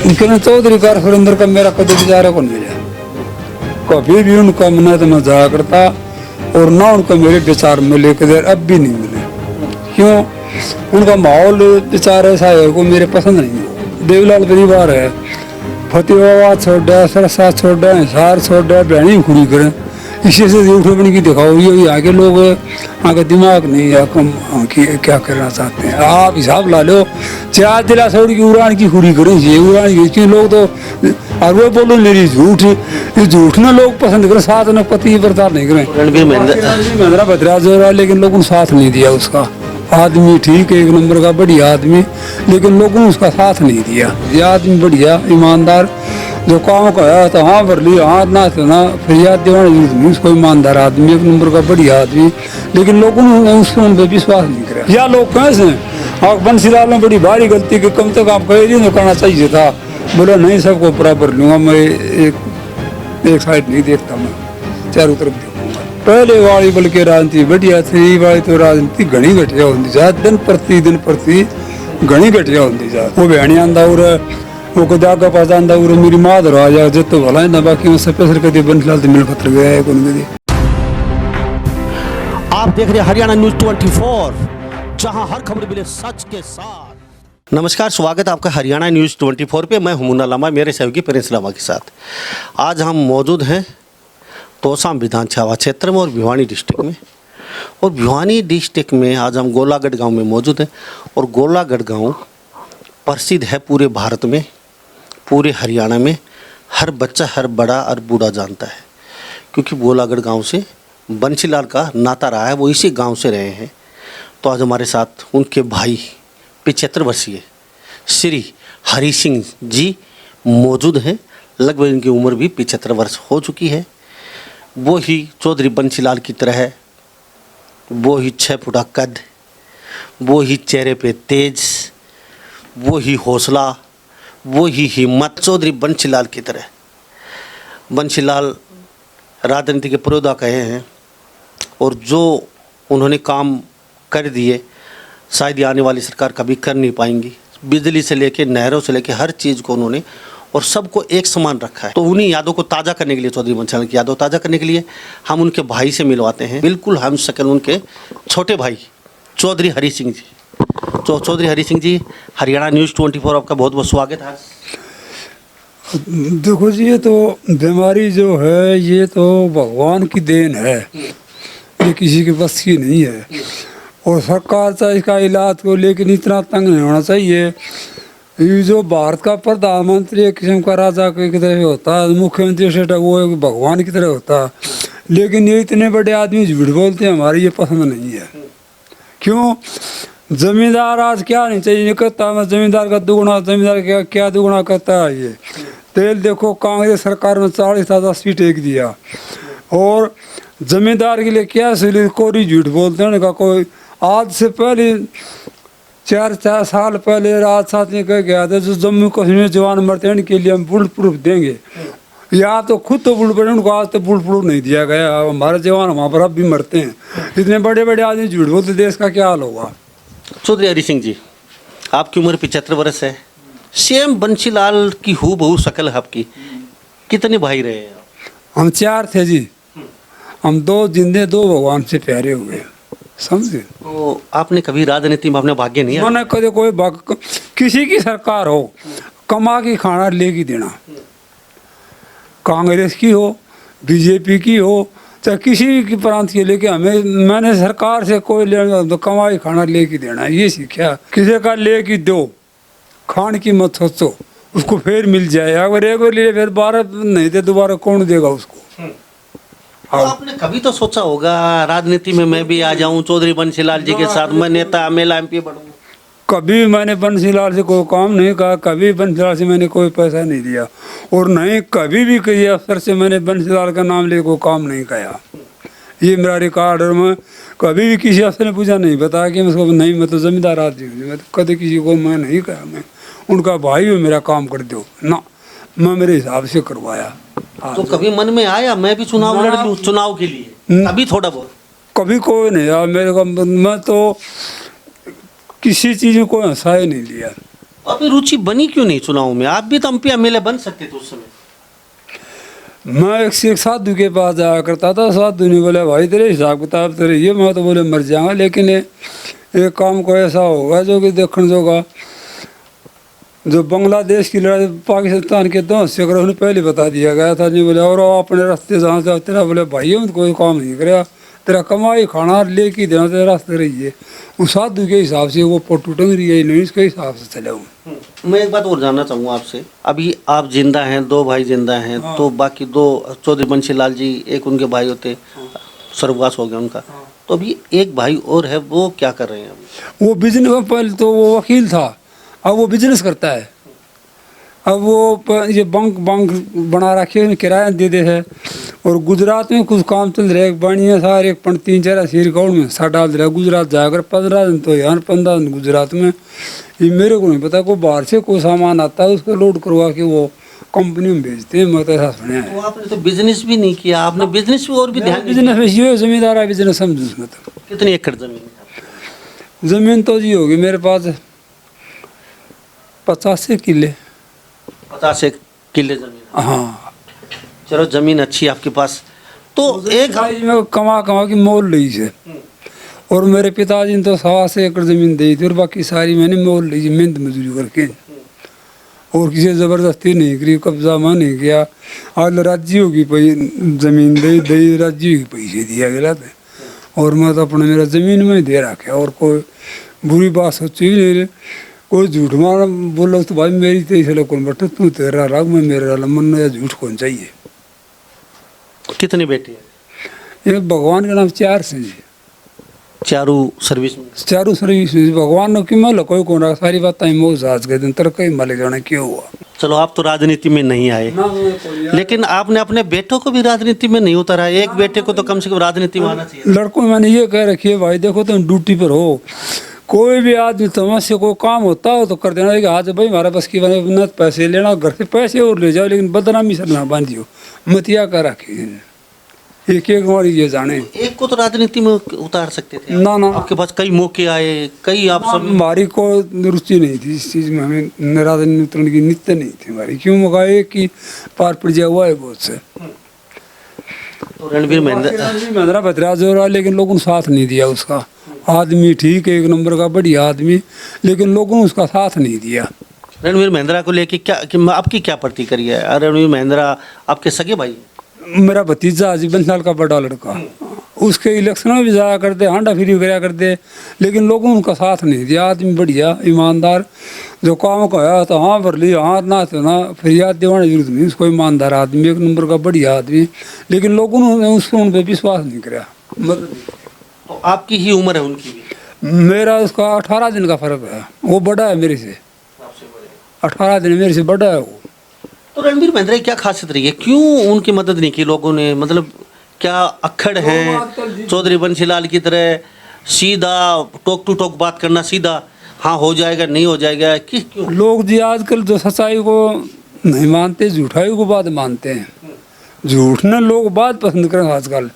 लेकिन चौधरी कार सुरेंद्र का मेरा कभी बेचारा को नहीं मिला, कभी भी उनका मना तो मैं जाया करता और ना उनका मेरे विचार मिले कदर अब भी नहीं मिले। क्यों? उनका माहौल विचार ऐसा है को मेरे पसंद नहीं है। देवलाल परिवार है, फतेहाबाद छोड़ दिया, सरसा छोड़ दिया, हिसार छोड़ दिया, बहनी खुरी करें, इसी से यूट्यूब की दिखाओ। ये आगे लोग आगे दिमाग नहीं है क्या करना चाहते हैं। आप हिसाब ला लो, 4 जिला छोड़ की उड़ान की खुरी करें, ये उड़ान की लोग तो और वो बोलो मेरी झूठ, ये झूठ ना लोग पसंद करें, साथ में पति प्रचार नहीं करें। रणबीर महिंद्रा बदराज हो रहा, लेकिन लोगों ने साथ नहीं दिया उसका। आदमी ठीक है, 1 नंबर का बढ़िया आदमी, लेकिन लोगों ने उसका साथ नहीं दिया। ये आदमी बढ़िया ईमानदार जो काम का तो हाँ भर लिया, हाँ ना तो ना, फरियाद देवाना उसको ईमानदार आदमी, 1 नंबर का बढ़िया आदमी, लेकिन लोगों ने उसको उन पर विश्वास नहीं करा। या लोग कैसे हैं, बंसीलाल ने बड़ी भारी गलती की, कम तक आप कहे करना चाहिए था, बोला नहीं सबको बराबर लूंगा मैं, एक साइड नहीं देखता, मैं चारों तरफ देखूंगा। पहले वाली बल्कि राजनीति बढ़िया थी, वाली तो राजनीति घनी घटिया होती जा, दिन प्रति घनी घटिया होती जा। वो बहनी आंदा और वो को जागा पास आंदा और मेरी माँ धरो आ जा जित तो भला है ना, बाकी मैं सफेद कभी बंसीलाल तो मिल पत्र गया है कौन कभी। आप देख रहे हैं हरियाणा न्यूज 24, जहां हर खबर मिले सच के साथ। नमस्कार, स्वागत है आपका हरियाणा न्यूज़ 24 पे। मैं हुमुना लामा, मेरे सहयोगी प्रिंस लामा के साथ आज हम मौजूद हैं तोसाम विधानसभा क्षेत्र में और भिवानी डिस्ट्रिक्ट में। और भिवानी डिस्ट्रिक्ट में आज हम गोलागढ़ गांव में मौजूद हैं। और गोलागढ़ गांव प्रसिद्ध है पूरे भारत में, पूरे हरियाणा में। हर बच्चा, हर बड़ा और बूढ़ा जानता है, क्योंकि गोलागढ़ गाँव से बंसीलाल का नाता रहा है, वो इसी गाँव से रहे हैं। तो आज हमारे साथ उनके भाई 75 वर्षीय श्री हरि सिंह जी मौजूद हैं। लगभग इनकी उम्र भी 75 वर्ष हो चुकी है। वो ही चौधरी बंसीलाल की तरह है, वो ही 6 फुटा कद, वो ही चेहरे पे तेज, वो ही हौसला, वो ही हिम्मत। चौधरी बंसीलाल की तरह बंसीलाल राजनीति के पुरोधा कहे हैं, और जो उन्होंने काम कर दिए शायद आने वाली सरकार कभी कर नहीं पाएंगी। बिजली से लेके नहरों से लेके हर चीज़ को उन्होंने और सबको एक समान रखा है। तो उन्हीं यादों को ताज़ा करने के लिए, चौधरी बंसीलाल की यादों ताज़ा करने के लिए हम उनके भाई से मिलवाते हैं, बिल्कुल हम शक्ल उनके छोटे भाई चौधरी हरि सिंह जी। तो चौधरी हरि सिंह जी, हरियाणा न्यूज़ 24 आपका बहुत बहुत स्वागत है। देखो जी, ये तो बीमारी जो है ये तो भगवान की देन है, ये किसी के बस की नहीं है। और सरकार चाहे इसका इलाज को लेकिन इतना तंग नहीं होना चाहिए। ये जो भारत का प्रधानमंत्री एक किस्म का राजा की तरह होता है, मुख्यमंत्री से वो एक भगवान की तरह होता है, लेकिन ये इतने बड़े आदमी झूठ बोलते हैं, हमारी ये पसंद नहीं है। क्यों? जमींदार आज क्या नहीं चाहिए करता, मैं जमींदार का दुगुना, जमींदार क्या दुगुना करता है। ये तेल देखो, कांग्रेस सरकार में 40,000 सीट एक दिया, और जमींदार के लिए क्या सहूलियत, कोरी झूठ बोलते हैं उनका। कोई आज से पहले 4 साल पहले राज साथ ने कह गया था, जो जम्मू कश्मीर जवान मरते हैं उनके लिए हम बुलेट प्रूफ देंगे। या तो खुद तो बुलेट प्रूफ, उनको आज तो बुलेट प्रूफ नहीं दिया गया। हमारे जवान वहाँ पर अब भी मरते हैं। इतने बड़े बड़े आदमी झूठ बोलते, देश का क्या हाल होगा। चौधरी हरि सिंह जी, आपकी उम्र 75 वर्ष है, सेम बंसीलाल की हूबहू शक्ल है आपकी। कितने भाई रहे हैं? हम 4 थे जी, हम 2 जिंदे, 2 भगवान से प्यारे हुए, समझे। तो आपने कभी राजनीति में अपने भाग्य नहीं मैंने कभी कोई किसी की सरकार हो, कमा के खाना लेके देना, कांग्रेस की हो, बीजेपी की हो, चाहे किसी की प्रांत के लेके हमें, मैंने सरकार से कोई लेना तो कमाई खाना लेके देना, ये सीखा। किसी का लेके दो, खान की मत सोचो, उसको फिर मिल जाए। अगर एक बार ले फिर 12 नहीं दे, दोबारा कौन देगा उसको। तो आपने कभी तो सोचा होगा राजनीति में मैं भी आ जाऊं, चौधरी बंसीलाल जी के साथ मैं नेता एमएलए एमपी बनूं? कभी मैंने बंसीलाल से कोई काम नहीं कहा, कभी बंसीलाल से मैंने कोई पैसा नहीं दिया, और नहीं कभी भी किसी अफसर से मैंने बंसीलाल का नाम ले कोई काम नहीं किया। ये मेरा रिकॉर्ड, और मैं कभी भी किसी अफसर ने पूछा नहीं, बताया कि मैं नहीं, मैं तो जमींदार आदमी हूँ, मैं तो कभी किसी को मैं नहीं कहा मैं उनका भाई हूँ, मेरा काम कर दो ना, मैं मेरे हिसाब से करवाया। तो कभी मन में आया मैं भी चुनाव लड़ लूं, चुनाव के लिए? कभी थोड़ा बहुत? कभी कोई नहीं यार मेरे को, मैं तो किसी चीज़ में कोई हिस्सा ही नहीं लिया। तो आपकी रुचि बनी क्यों नहीं चुनाव में? आप भी तो एमपी एमएलए बन सकते थे उस समय। मैं एक से एक साधु के पास जाया करता था। साधु ने बोला भाई तेरे हिसाब किताब तेरे ये, मैं तो बोले मर जाऊंगा, लेकिन एक काम को ऐसा होगा जो कि देखने जोगा। जो बांग्लादेश की लड़ाई पाकिस्तान के 2 हिस्से कर पहले बता दिया गया था। नहीं बोले और अपने रास्ते जहाँ से तेरा बोले भाई हम कोई काम नहीं करेगा, तेरा कमाई खाना लेके देना तेरे रास्ते रही है। उस साधु के हिसाब से वो फोटो टंग रही है, नहीं इसके हिसाब से चले हूँ। मैं एक बात और जानना चाहूँगा आपसे, अभी आप जिंदा हैं, 2 भाई जिंदा हैं, तो बाकी 2 चौधरी बंशी लाल जी एक उनके भाई होते, स्वर्गवास हो गया उनका, तो अभी एक भाई और है, वो क्या कर रहे हैं? वो बिजनेस में पहले तो वो वकील था, अब वो बिजनेस करता है। अब वो ये बैंक बना रखे हैं, किराया दे दे है। और गुजरात में कुछ काम चल रहा है, बढ़िया सारे 3-4 सिर गाँव में सा डाल रहा है। गुजरात जाकर 15 दिन तो यहाँ 15 दिन गुजरात में। ये मेरे को नहीं पता, कोई बाहर से कोई सामान आता है उसको लोड करवा के वो कंपनी में भेजते हैं। मैं तो ऐसा सुना है। तो आपने तो बिजनेस भी नहीं किया, आपने बिजनेस पे और भी ध्यान नहीं बिजनेस में ये जमींदार बिजनेस समझो उसमें। तो दिया। कितनी एकड़ जमीन है? जमीन तो जी होगी मेरे पास 85 किले। 50 किले जमीन है। हाँ, चलो जमीन अच्छी है आपके पास। तो एक में कमा की मोल ली है। और मेरे पिताजी ने तो 1.25 एकड़ जमीन दी थी और बाकी सारी मैंने मोल ली, मेहनत मजदूरी करके। और किसी ज़बरदस्ती नहीं करी, कब्जा मैं नहीं किया। आज राज्य होगी जमीन दे राज्य की पैसे दिया गया था। और मैं तो अपने मेरा ज़मीन में दे रखा। और कोई बुरी बात सोची भी नहीं, कोई झूठ मार बोलो तो भाई मेरी तेईस कौन बट तू तेरा राग में मेरा मन या झूठ कौन चाहिए। कितने बेटे हैं? ये भगवान के नाम 4 से जी, चारों सर्विस में। चारों सर्विस भगवान ने कि मैं कोई कौन रहा, सारी बात मोह आज के दिन तरक ही मालिक जाने क्यों हुआ। चलो आप तो राजनीति में नहीं आए, लेकिन आपने अपने बेटों को भी राजनीति में नहीं उतारा। एक बेटे को तो कम से कम राजनीति में आना चाहिए। लड़कों में मैंने ये कह रखी है भाई देखो तुम ड्यूटी पर हो, कोई भी आदमी समस्या को काम होता हो तो कर देना कि आज भाई हमारा बस की बने पैसे लेना, घर से पैसे और ले जाओ, लेकिन बदनामी से ना बांधियो मतिया कर रखी। एक हमारी ये जाने। एक को तो राजनीति में उतार सकते थे। ना ना, आपके पास कई मौके आए, कई आप सब। हमारी को रुचि नहीं थी इस चीज़ में, हमें राजनीति उतरने की नित्य नहीं थी हमारी। क्यों मगा एक कि पार पड़ जाए हुआ है बहुत से। तो रणवीर महिंद्रा भद्राज हो रहा, लेकिन लोगों ने साथ नहीं दिया उसका। आदमी ठीक है, 1 नंबर का बढ़िया आदमी, लेकिन लोगों ने उसका साथ नहीं दिया। रणवीर महिंद्रा को लेके क्या आपकी क्या प्रतिक्रिया है? रणवीर महिंद्रा आपके सगे भाई? मेरा भतीजा जी 20 साल का बड़ा लड़का, उसके इलेक्शन में भी जाया करते, हांडा फिरी कराया करते, लेकिन लोगों ने उनका साथ नहीं दिया। आदमी बढ़िया ईमानदार, जो काम कहा तो हाँ भर ली, हाँ ना तो ना, फरियाद देवाने की जरूरत नहीं। उसको ईमानदार आदमी, 1 नंबर का बढ़िया आदमी, लेकिन लोगों ने उसको उन पर विश्वास नहीं कराया। तो आपकी ही उम्र है उनकी भी? मेरा उसका 18 दिन का फर्क है, वो बड़ा है मेरे से, 18 दिन मेरे से बड़ा है वो। तो रणवीर महिंद्रा की क्या खासियत रही है, क्यों उनकी मदद नहीं की लोगों ने? मतलब क्या अक्खड़ हैं चौधरी बंशीलाल की तरह, सीधा टोक टू टोक बात करना, सीधा हाँ हो जाएगा नहीं हो जाएगा? क्यों लोग जी आजकल जो सच्चाई को नहीं मानते, झूठाई को बात मानते हैं। झूठ ना लोग बात पसंद करें आजकल।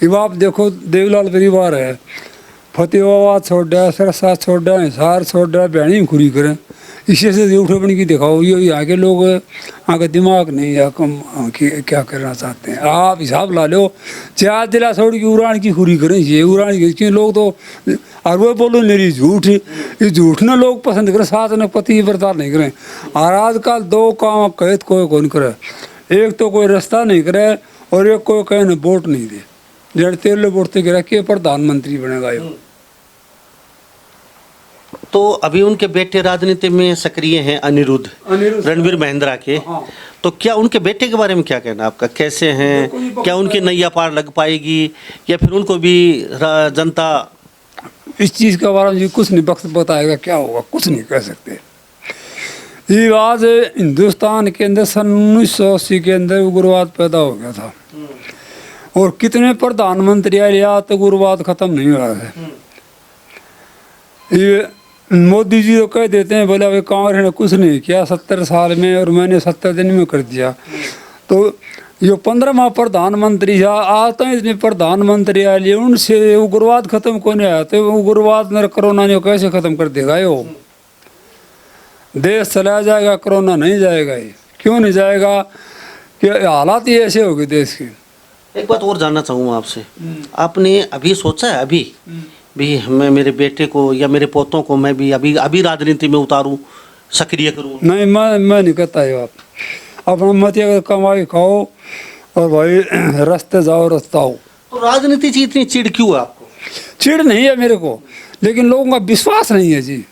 अब आप देखो देवलाल परिवार है, फतेहाबाद छोड़ दिया, सरसा छोड़ दिया, हिसार छोड़ दिया, बहनी खुरी करें। इसी से उठे बन की दिखाओ, ये यहाँ के लोग आगे दिमाग नहीं या कम क्या करना चाहते हैं। आप हिसाब ला लो, 4 जिला छोड़ की उड़ान की खुरी करें, ये उड़ान की लोग तो और वो बोलो मेरी झूठ, ये झूठ ना लोग पसंद करें, साथ में पति बर्ताव नहीं करें। और आजकल 2 काम कहे कोई कौन करे, एक तो कोई रास्ता नहीं करे और एक कोई कहे न वोट नहीं दे। जब 13 वोट से गिरा के प्रधानमंत्री बनेगा ये। तो अभी उनके बेटे राजनीति में सक्रिय हैं, अनिरुद्ध रणवीर महिंद्रा के। हाँ। तो क्या उनके बेटे के बारे में क्या कहना आपका, कैसे हैं, क्या उनकी नैया पार लग पाएगी या फिर उनको भी जनता इस चीज़ के बारे में कुछ नहीं वक्त बताएगा क्या होगा, कुछ नहीं कह सकते। ये आज हिंदुस्तान के अंदर सन 1980 के अंदर उग्रवाद पैदा हो गया था और कितने प्रधानमंत्री आए, आज तक उग्रवाद खत्म नहीं हुआ है। ये मोदी जी तो कह देते हैं बोले अभी कांग्रेस ने कुछ नहीं किया 70 साल में और मैंने 70 दिन में कर दिया। तो ये 15वां प्रधानमंत्री है, आज तक इतने प्रधानमंत्री आए, उनसे उग्रवाद खत्म क्यों नहीं आया? तो उग्रवाद ने कोरोना ने कैसे खत्म कर देगा? यो देश चला जाएगा, कोरोना नहीं जाएगा। ये क्यों नहीं जाएगा कि हालात ही ऐसे हो गए देश के। एक बात और जानना चाहूँगा आपसे, आपने अभी सोचा है अभी भी मैं मेरे बेटे को या मेरे पोतों को मैं भी अभी अभी राजनीति में उतारूं, सक्रिय करूं? नहीं, मैं नहीं कहता ये बात। अपना मत अगर कमाई खाओ और भाई रास्ते जाओ रास्ता आओ। तो राजनीति से इतनी चिढ़ क्यों है आपको? चिढ़ नहीं है मेरे को, लेकिन लोगों का विश्वास नहीं है जी।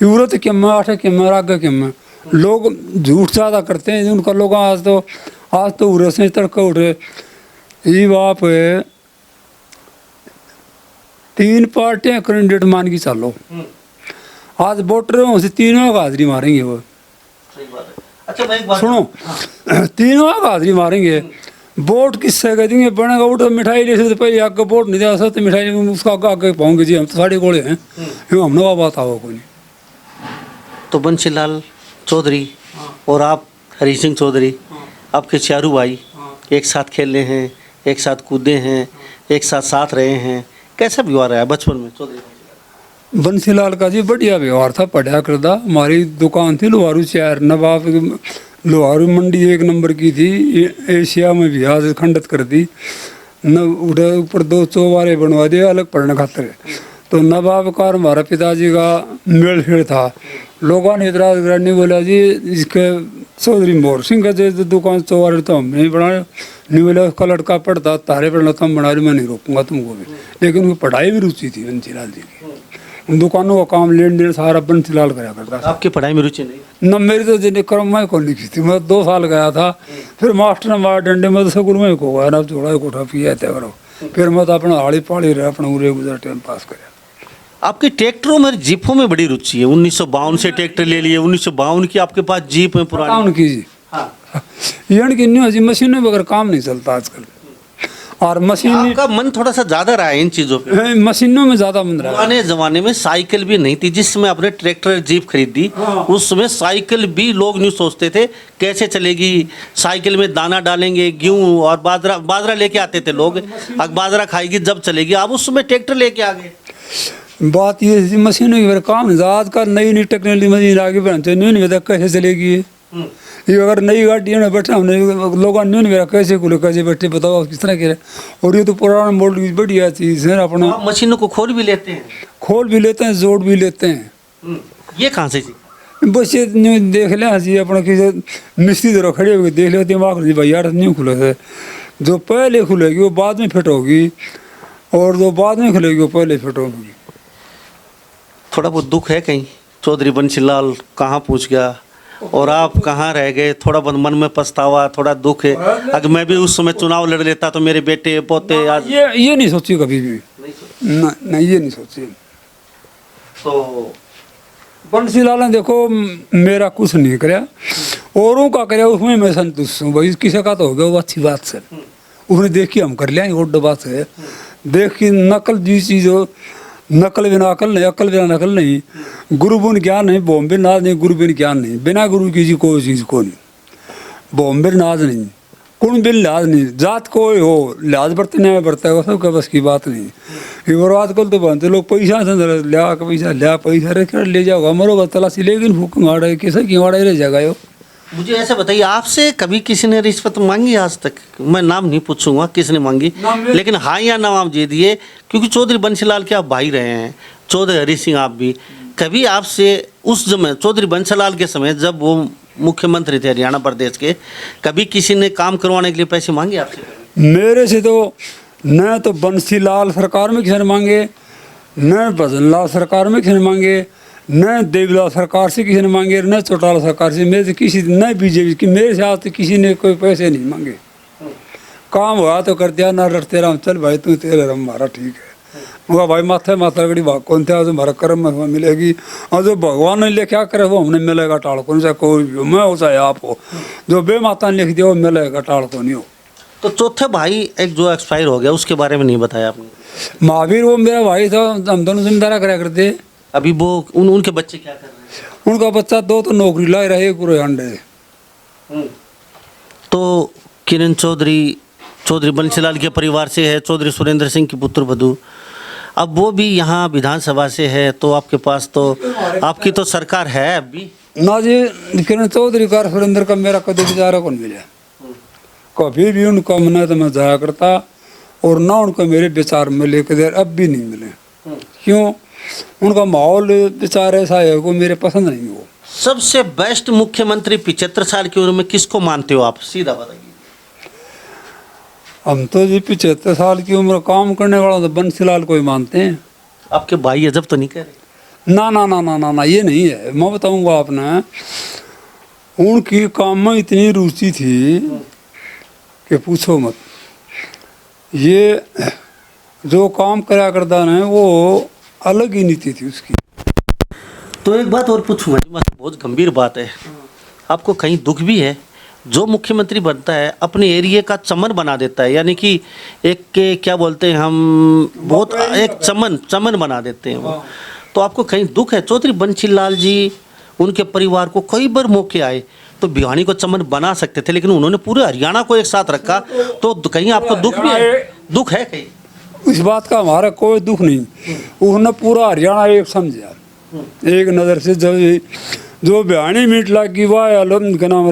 यूरत के में आठ के में राग के में लोग झूठ ज़्यादा करते हैं उनका। लोग आज तो उरे से तड़के उठे ये बाप है, 3 पार्टियां कैंडिडेट मान के चलो, आज वोटर से तीनों का हाजिरी मारेंगे वो। सही बात है। अच्छा मैं एक बात सुनो, तीनों का हाजिरी मारेंगे। वोट किससे कह देंगे बनेगा वोट, मिठाई ले सकते पहले आगे वोट नहीं दे सकते, मिठाई उसका आगे पाऊंगे जी, हम तो साढ़े गोले हैं, हमने का बात आओ कोई नहीं। तो बंशीलाल चौधरी और आप हरी सिंह चौधरी, आपके चारू भाई एक साथ खेले हैं, एक साथ कूदे हैं, एक साथ रहे हैं, कैसा व्यवहार रहा है बचपन में चौधरी? बंसीलाल का जी बढ़िया व्यवहार था, पढ़ा करदा। हमारी दुकान थी लोहारू चार, नवाब लोहारू मंडी 1 नंबर की थी, एशिया में भी आज खंडित कर दी न। उधर ऊपर 2 चौबारे बनवा दिए अलग पढ़ने खातिर। तो नवाब का और हमारा पिताजी का मेल फेड़ था। लोगों ने इतराज करा, नहीं बोला जी इसके चौधरी मोहर सिंह का जो दुकान चौबारे तो हम नहीं बनाए, नहीं बोला उसका लड़का पढ़ता तारे पढ़ना तो हम बना रहे, मैं नहीं रोकूंगा तुमको भी। लेकिन उनकी पढ़ाई भी रुचि थी बंसीलाल जी की। उन दुकानों का काम लेन देन सारा बंसीलाल करा करता था। आपकी पढ़ाई में रुचि नहीं? न मेरी तो जिन्हें क्रम में कौन लिखी थी। मैं 2 साल गया था, फिर मास्टर ने मार डंडे में तो स्कूल में को गया ना, थोड़ा कोठा पिया था करो। फिर मैं तो अपना आड़ी पाड़ी रहा, अपना उरे गुजर टाइम पास कराया। आपकी ट्रैक्टरों में जीपों में बड़ी रुचि है, 1952 से ट्रैक्टर ले लिए, 1952 की आपके पास जीप है पुरानी। उनकी जी यण की नहीं, मशीनों बगैर काम नहीं चलता आजकल। और मशीन आपका मन थोड़ा सा ज्यादा रहा है इन चीजों पे? मशीनों में ज्यादा मन रहा है। पुराने जमाने में साइकिल भी नहीं थी, जिस समय आपने ट्रैक्टर जीप खरीदी उस समय साइकिल भी लोग नहीं सोचते थे कैसे चलेगी, साइकिल में दाना डालेंगे, गेहूं और बाजरा लेके आते थे लोग, अब बाजरा खाएगी जब चलेगी। आप उस समय ट्रैक्टर लेके आ गए। बात ये है, मशीनों की काम आज का नई टेक्नोलॉजी मशीन आगे बढ़ते नहीं पता कैसे चलेगी ये। अगर नई गाड़ी में बैठा हमने लोग नहीं मेरा कैसे खुले कैसे बैठे बताओ किस तरह के। और ये तो पुराना मॉडल की बढ़िया चीज है अपना। आप मशीनों को खोल भी लेते हैं? खोल भी लेते हैं, जोड़ भी लेते हैं। ये कहाँ से जी? बस ये देख ले हंसी अपना किसी मिस्त्री तरह खड़े होकर देख ले दिमाग भाई यार नहीं खुले थे। जो पहले खुलेगी वो बाद में फिट होगी, और जो बाद में खुलेगी वो पहले फिट होगी। थोड़ा बहुत दुख है कहीं चौधरी बंसीलाल कहाँ पहुँच गया और आप कहाँ रह गए? थोड़ा बहुत मन में पछतावा, थोड़ा दुख है, अगर मैं भी उस समय चुनाव लड़ लेता तो मेरे बेटे पोते आज। ये नहीं सोची कभी भी, नहीं ये नहीं सोची। तो बंसीलाल ने देखो मेरा कुछ नहीं कराया, औरों का कराया उसमें मैं संतुष्ट हूँ भाई। किसी का तो हो गया वो अच्छी बात से, उसने देखी हम कर लिया वो बात है। देखी नकल जी चीज हो, नकल बिना अकल नहीं, अकल बिना नकल नहीं, गुरु बिन ज्ञान नहीं, बॉम्बे नाज नहीं, गुरु बिन ज्ञान नहीं, बिना गुरु की जी कोई चीज़ को नहीं। बॉम्बे नाज नहीं, कुण बिन लिहाज नहीं, जात कोई हो लिहाज बरतने में बरता है, सबका बस की बात नहीं। ये आजकल तो बनते लोग पैसा से लिया पैसा रख ले जाओगा मरोगा तलाशी, लेकिन भूख माड़ा किसे की माड़ा रह जाएगा। यो मुझे ऐसे बताइए, आपसे कभी किसी ने रिश्वत मांगी आज तक? मैं नाम नहीं पूछूंगा किसने मांगी, लेकिन हाँ या ना आप दे दिए, क्योंकि चौधरी बंसीलाल के आप भाई रहे हैं, चौधरी हरी सिंह आप भी। कभी आपसे उस समय चौधरी बंसीलाल के समय जब वो मुख्यमंत्री थे हरियाणा प्रदेश के, कभी किसी ने काम करवाने के लिए पैसे मांगे आपसे? मेरे से तो न तो बंसीलाल सरकार में किसी ने मांगे, न भजनलाल सरकार में किसी ने मांगे, न देवीलाल सरकार से किसी ने मांगे, न चौटाला सरकार से, मेरे से किसी न बीजेपी की, मेरे से आज किसी ने कोई पैसे नहीं मांगे। काम हुआ तो कर दिया, ना रटते रहा चल भाई तू तेरे रम हमारा ठीक है। मगर भाई माथा माथा गड़ी भाग कौन थे, हमारा कर्म में मिलेगी, और जो भगवान ने लिखा करे वो हमने मिलेगा टाल कौन सा, कोई भी हो, मैं हो चाहे आप हो, जो बेमाता ने लिख दिया वो मिलेगा टाल को नहीं हो। तो चौथे भाई एक जो एक्सपायर हो गया उसके बारे में नहीं बताया आपने? महावीर वो मेरा भाई था, हम दोनों जिम्मेदारा करा करते। अभी वो उनके बच्चे क्या कर रहे हैं? उनका बच्चा 2 तो नौकरी ला रहे, पूरे अंडे। तो किरण चौधरी बंसीलाल के परिवार से है, चौधरी सुरेंद्र सिंह की पुत्र वधू। अब वो भी यहाँ विधानसभा से है, तो आपके पास तो आपकी तो सरकार है अभी ना जी। किरण चौधरी का सुरेंद्र का मेरा कभी विचार कौन मिला, कभी भी उनका मना तो मैं जाया करता, और ना उनको मेरे विचार मिले कदर अब भी नहीं मिले। क्यों? उनका माहौल विचार ऐसा है वो मेरे पसंद नहीं। वो सबसे बेस्ट मुख्यमंत्री 75 साल की उम्र में किसको मानते हो आप, सीधा बताइए। हम तो जी 75 साल की उम्र काम करने वाला तो बंसीलाल को ही मानते हैं। आपके भाई अजब तो नहीं कह रहे? ना ना ना ना ना ना, ये नहीं है। मैं बताऊंगा आपने, उनकी काम में इतनी रुचि थी कि पूछो मत। ये जो काम करा करता ना वो अलग ही नीति थी उसकी। तो एक बात और पूछूंगा जी, मतलब बहुत गंभीर बात है, आपको कहीं दुख भी है? जो मुख्यमंत्री बनता है अपने एरिया का चमन बना देता है, यानी कि एक के क्या बोलते हैं हम, बहुत एक चमन बना देते हैं वो। तो आपको कहीं दुख है? चौधरी बंसीलाल जी, उनके परिवार को कई बार मौके आए तो भिवानी को चमन बना सकते थे, लेकिन उन्होंने पूरे हरियाणा को एक साथ रखा। तो कहीं आपको दुख भी है? दुख है कहीं? इस बात का हमारा कोई दुख नहीं। उन्होंने पूरा हरियाणा एक समझा, एक नज़र से। जो भिवानी मीट लगी वह क्या नाम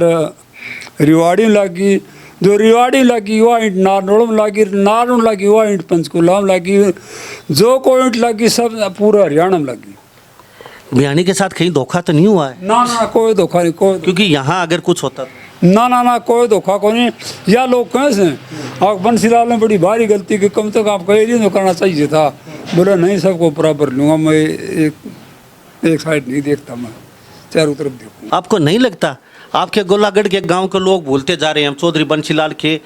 रिवाड़ी लगी, जो रिवाड़ी लगी वह ईंट नारनौल लगी, नारनौल लगी वह ईंट पंचकूला में लगी, जो कोई ईंट लगी सब पूरा हरियाणा में लगी। भिवानी के साथ कहीं धोखा तो नहीं हुआ है? ना ना, कोई धोखा नहीं। कोई क्योंकि यहाँ अगर कुछ होता ना ना ना, कोई धोखा को नहीं। या लोग कैसे आप बंसीलाल ने बड़ी भारी गलती की, कम तक आपको एरिया में करना चाहिए था। बोला नहीं, सबको बराबर लूँगा मैं, एक साइड नहीं देखता, मैं चारों तरफ देखूँ। आपको नहीं लगता आपके गोलागढ़ के गांव के लोग भूलते जा रहे हैं? चौधरी बंसीलाल के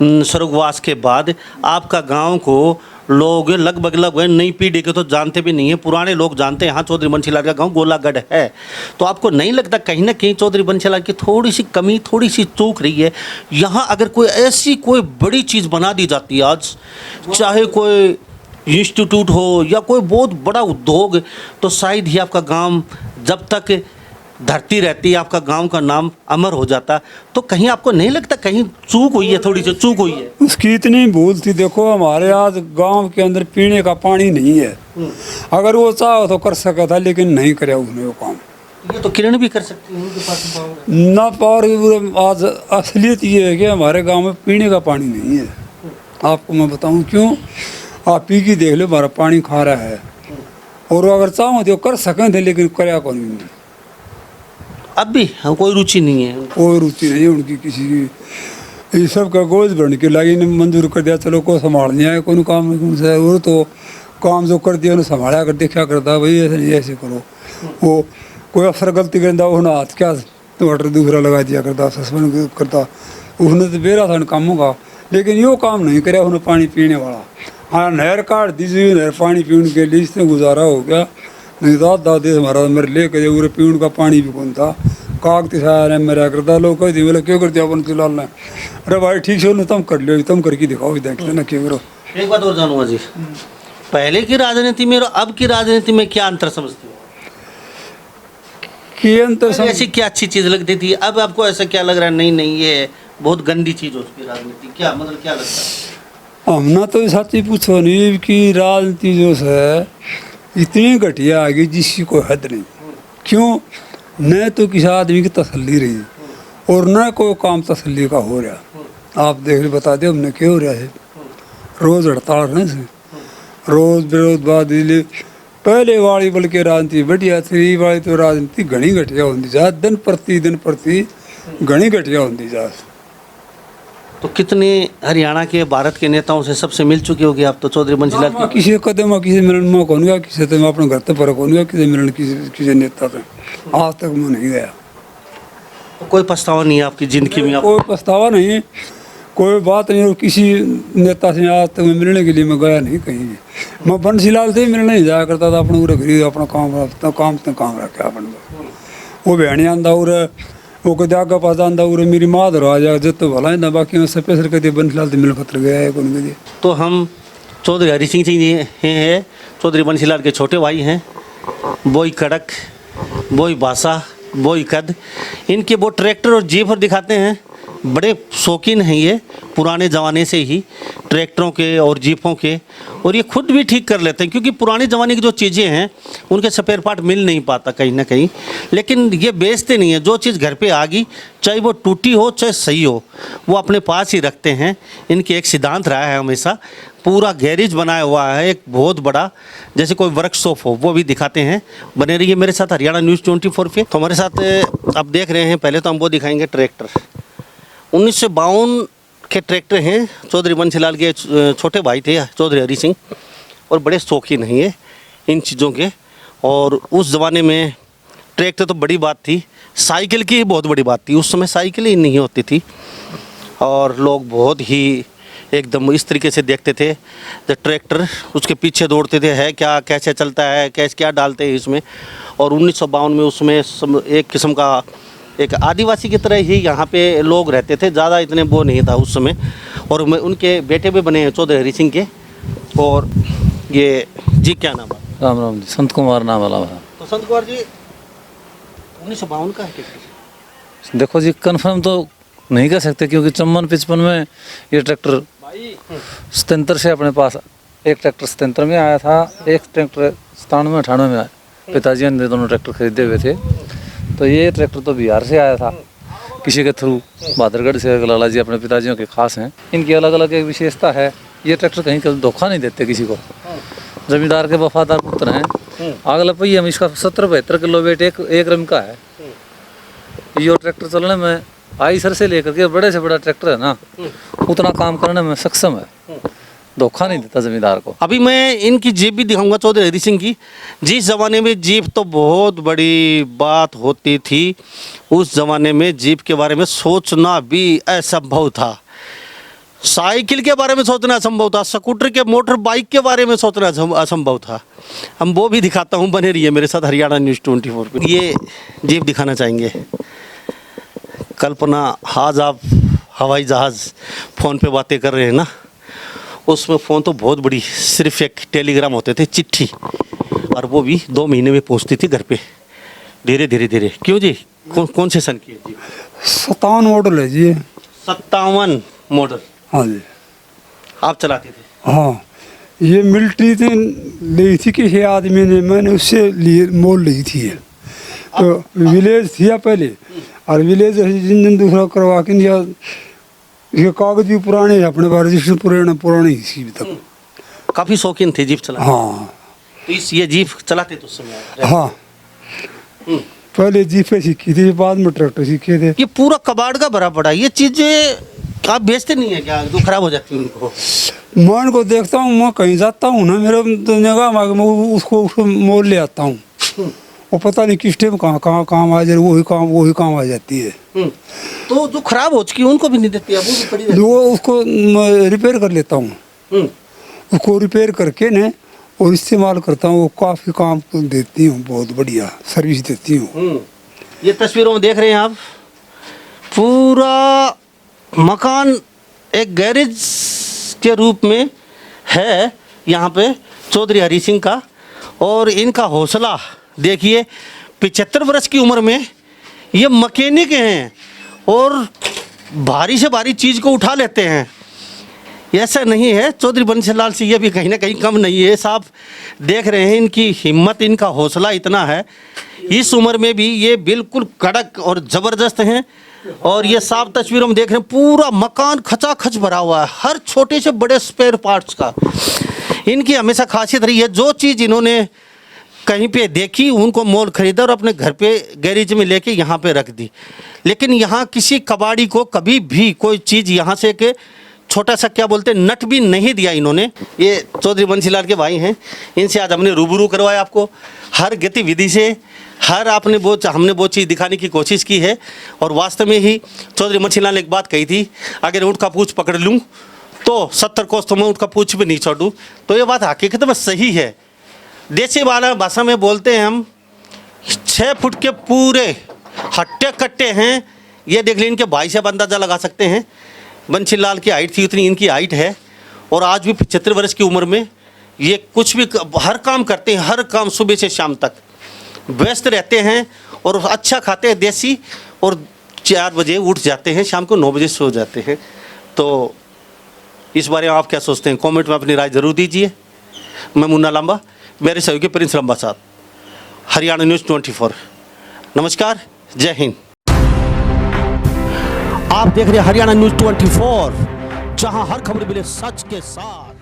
स्वर्गवास के बाद आपका गांव को लोग लगभग नई पीढ़ी के तो जानते भी नहीं है, पुराने लोग जानते हैं हाँ चौधरी बंसीलाल का गांव गोलागढ़ है। तो आपको नहीं लगता कहीं ना कहीं चौधरी बंसीलाल की थोड़ी सी कमी, थोड़ी सी चूक रही है? यहाँ अगर कोई ऐसी कोई बड़ी चीज़ बना दी जाती है आज, चाहे कोई इंस्टीट्यूट हो या कोई बहुत बड़ा उद्योग, तो शायद ही आपका गांव जब तक धरती रहती है आपका गांव का नाम अमर हो जाता। तो कहीं आपको नहीं लगता कहीं चूक हुई है, थोड़ी सी चूक हुई है? उसकी इतनी भूल थी। देखो हमारे आज गांव के अंदर पीने का पानी नहीं है। अगर वो चाहो तो कर सका था, लेकिन नहीं करे उसने वो काम। ये तो किरण भी कर सकती है, उनके पास पावर है ना। पावर आज असलियत ये है कि हमारे गांव में पीने का पानी नहीं है। आपको मैं बताऊं क्यों, आप पी की देख लो, हमारा पानी खा रहा है। और अगर चाहो तो कर सकें थे, लेकिन कराया कौन नहीं। अब भी कोई रुचि नहीं है? कोई रुचि नहीं है उनकी किसी की। ये सब का गोद भरने के लागी ने मंजूर कर दिया, चलो को संभालने आए कोई काम नहीं। वो तो काम जो कर दिया उन्हें संभाला कर देखा करता, भाई ऐसे नहीं ऐसे करो। वो कोई अफसर गलती करता उन्हें हाथ क्या टमाटर दूसरा लगा दिया करता, सस्पेंड करता। उसने तो बेरा था इन कामों का, लेकिन यो काम नहीं करे उन्हें पानी पीने वाला। हाँ नहर काट दीजिए, नहर पानी पीने के लिए इससे गुजारा हो गया। नहीं तो दादी हमारा मेरे लेके पूरे पीने का पानी भी कौन था। कागती सारे मेरा करता लोग कह दी, बोले क्यों कर दिया बंसीलाल ने? अरे भाई ठीक से उन्हें तुम कर लियो, तुम करके दिखाओ, देखते ना क्यों करो। एक बात और जानूंगा जी, पहले की राजनीति में और अब की राजनीति में क्या अंतर समझते हो? कि अंतर ऐसी क्या अच्छी चीज लगती थी, अब आपको ऐसा क्या लग रहा है नहीं नहीं ये बहुत गंदी चीज हो चुकी राजनीति? क्या मतलब क्या लगता है? हमने तो सच्ची पूछो नहीं कि राजनीति जो है इतनी घटिया आ गई जिसकी कोई हद नहीं। क्यों? न तो किसी आदमी की तसल्ली रही और न कोई काम तसल्ली का हो रहा। आप देख बता दे हमने क्या हो रहा है। रोज़ हड़ताल रहने से, रोज़ विरोधवादी। पहले वाली बल्कि राजनीति बढ़िया थी, वाली तो राजनीति घनी घटिया होती जा, दिन प्रति घनी घटिया होती जा। तो कितने हरियाणा के भारत के नेताओं से सबसे मिल चुके होगी आप तो चौधरी बंसीलाल की? किसी कदम किसी मिलन में कौन गया, किसी तो मैं अपने घर तक पर कौन गया, किसी मिलन किसी नेता से आज तक मैं नहीं गया। तो कोई पछतावा नहीं है आपकी जिंदगी में? कोई पछतावा नहीं, कोई बात नहीं। और किसी नेता से आज तक मैं मिलने के लिए मैं गया नहीं कहीं भी। मैं बंसीलाल से ही मिलने नहीं जाया करता था। अपने पूरे गरीब अपना काम रखा अपने। वो बहनी आंदा और वो कदे आगे पास आंदा और मेरी माँ धरो आ जाएगा जब तो भला है ना, बाकी मैं स्पेशल कदे बंसीलाल से मिल खतर गया है कौन कदे। तो हम चौधरी हरि सिंह जी हैं, चौधरी बंसीलाल के छोटे भाई हैं। बोई कड़क, बोई भाषा, बोई कद, इनके वो ट्रैक्टर और जीप पर दिखाते हैं। बड़े शौकीन हैं ये पुराने ज़माने से ही ट्रैक्टरों के और जीपों के, और ये खुद भी ठीक कर लेते हैं क्योंकि पुराने ज़माने की जो चीज़ें हैं उनके स्पेयर पार्ट मिल नहीं पाता कहीं ना कहीं, लेकिन ये बेचते नहीं है। जो चीज़ घर पे आ गई, चाहे वो टूटी हो चाहे सही हो, वो अपने पास ही रखते हैं। इनके एक सिद्धांत रहा है हमेशा, पूरा गैरेज बनाया हुआ है एक बहुत बड़ा, जैसे कोई वर्कशॉप हो, वो भी दिखाते हैं। बने रहिए मेरे साथ हरियाणा न्यूज़ 24 पे। तो हमारे साथ आप देख रहे हैं, पहले तो हम वो दिखाएंगे ट्रैक्टर 1952 के ट्रैक्टर हैं। चौधरी बंसीलाल के छोटे भाई थे चौधरी हरी सिंह, और बड़े शौकीन हैं ये इन चीज़ों के। और उस ज़माने में ट्रैक्टर तो बड़ी बात थी, साइकिल की बहुत बड़ी बात थी। उस समय साइकिल ही नहीं होती थी और लोग बहुत ही एकदम इस तरीके से देखते थे जब ट्रैक्टर, उसके पीछे दौड़ते थे, है क्या, कैसे चलता है, कैसे क्या डालते हैं इसमें। और 1952 में उसमें एक किस्म का एक आदिवासी की तरह ही यहाँ पे लोग रहते थे, ज़्यादा इतने वो नहीं था उस समय। और उनके बेटे भी बने हैं चौधरी हरी सिंह के। और ये जी क्या नाम है? राम राम जी, संत कुमार नाम वाला है। तो संत कुमार जी 1952 का है ट्रैक्टर? देखो जी, कंफर्म तो नहीं कर सकते क्योंकि 54-55 में ये ट्रैक्टर सतंत्र से अपने पास, एक ट्रैक्टर सतंत्र में आया था, एक ट्रैक्टर 97-98 में आया। पिताजी ने दोनों ट्रैक्टर खरीदे हुए थे। तो ये ट्रैक्टर तो बिहार से आया था किसी के थ्रू, बहादुरगढ़ से। लाला जी अपने पिताजियों के खास हैं। इनकी अलग अलग एक विशेषता है, ये ट्रैक्टर कहीं कभी धोखा नहीं देते किसी को, जमींदार के वफादार पुत्र हैं। अगला पहिया हम इसका 70-72 किलो वेट एक रम का है। ये ट्रैक्टर चलने में आईसर से लेकर के बड़े से बड़ा ट्रैक्टर है ना, उतना काम करने में सक्षम है, धोखा नहीं देता जमींदार को। अभी मैं इनकी जीप भी दिखाऊंगा चौधरी हरी सिंह की। जिस ज़माने में जीप तो बहुत बड़ी बात होती थी, उस ज़माने में जीप के बारे में सोचना भी असंभव था। साइकिल के बारे में सोचना असंभव था, स्कूटर के, मोटर बाइक के बारे में सोचना असंभव था। हम वो भी दिखाता हूँ, बने रहिए मेरे साथ हरियाणा न्यूज़ 24 पे। ये जीप दिखाना चाहेंगे। कल्पना, आज आप हवाई जहाज़ फ़ोन पे बातें कर रहे हैं ना, उसमें फ़ोन तो बहुत बड़ी, सिर्फ एक टेलीग्राम होते थे, चिट्ठी, और वो भी 2 महीने में पहुंचती थी घर पे, धीरे धीरे धीरे। क्यों जी, कौन से सन की है जी? 57 मॉडल है जी। 57 मॉडल? हाँ जी। आप चलाते थे? हाँ, ये मिलिट्री से ली थी किसी आदमी ने, मैंने उससे लिए मोल ली थी। तो विलेज थी पहले, और विलेज जिन दूसरा करवा के दिया। ये कागज भी पुराने हैं अपने पास, रजिस्टर पुराने ही तक। काफ़ी शौकीन थे जीप चलाने? हाँ। तो ये जीप चलाते तो उस समय? हाँ, पहले जीपें सीखी थी, बाद में ट्रैक्टर सीखे थे। ये पूरा कबाड़ का भरा पड़ा, ये चीज़ें आप बेचते नहीं है क्या, जो खराब हो जाती है उनको? मैं इनको देखता हूँ, मैं कहीं जाता हूँ ना, मेरे तो जगह मैं उसको मोल ले आता हूँ। वो पता नहीं किस टाइम कहाँ काम आ जाए, वही काम आ जाती है। तो जो खराब हो चुकी है उनको भी नहीं देती, वो भी पड़ी रहती है? वो उसको रिपेयर कर लेता हूँ, उसको रिपेयर करके ने और इस्तेमाल करता हूँ। वो काफ़ी काम देती हूँ, बहुत बढ़िया सर्विस देती हूँ। ये तस्वीरों में देख रहे हैं आप, पूरा मकान एक गैरेज के रूप में है यहाँ पे चौधरी हरी सिंह का। और इनका हौसला देखिए, 75 वर्ष की उम्र में ये मैकेनिक हैं और भारी से भारी चीज़ को उठा लेते हैं। ऐसा नहीं है, चौधरी बंसीलाल सिंह ये भी कहीं ना कहीं कम नहीं है। साहब देख रहे हैं, इनकी हिम्मत, इनका हौसला इतना है, इस उम्र में भी ये बिल्कुल कड़क और ज़बरदस्त हैं। और ये साफ तस्वीरों में देख रहे हैं, पूरा मकान खचाखच भरा हुआ है, हर छोटे से बड़े स्पेयर पार्ट्स का। इनकी हमेशा खासियत रही है, जो चीज़ इन्होंने कहीं पे देखी उनको मोल खरीदा और अपने घर पे गैरेज में लेके यहाँ पे रख दी। लेकिन यहाँ किसी कबाड़ी को कभी भी कोई चीज़ यहाँ से के छोटा सा क्या बोलते नट भी नहीं दिया इन्होंने। ये चौधरी बंसीलाल के भाई हैं, इनसे आज हमने रूबरू करवाया आपको हर गतिविधि से, हर हमने वो चीज़ दिखाने की कोशिश की है। और वास्तव में ही चौधरी बंसीलाल ने एक बात कही थी, अगर ऊँट का पूँछ पकड़ लूँ तो 70 कोस तो मैं ऊँट का पूँछ भी नहीं छोड़ूँ। तो ये बात हकीकत में सही है। देसी वाला भाषा में बोलते हैं हम, 6 फुट के पूरे हट्टे कट्टे हैं। ये देख लीजिए, इनके भाई से आप अंदाज़ा लगा सकते हैं। बंसीलाल की हाइट थी, उतनी इनकी हाइट है। और आज भी 75 वर्ष की उम्र में ये कुछ भी हर काम करते हैं, हर काम सुबह से शाम तक व्यस्त रहते हैं और अच्छा खाते हैं देसी। और 4 बजे उठ जाते हैं, शाम को 9 बजे सो जाते हैं। तो इस बारे में आप क्या सोचते हैं? कमेंट में अपनी राय जरूर दीजिए। मैं मुन्ना लांबा, मेरे सहयोगी प्रिंस लांबा साथ, हरियाणा न्यूज़ 24। नमस्कार, जय हिंद। आप देख रहे हैं हरियाणा न्यूज़ 24, जहां हर खबर मिले सच के साथ।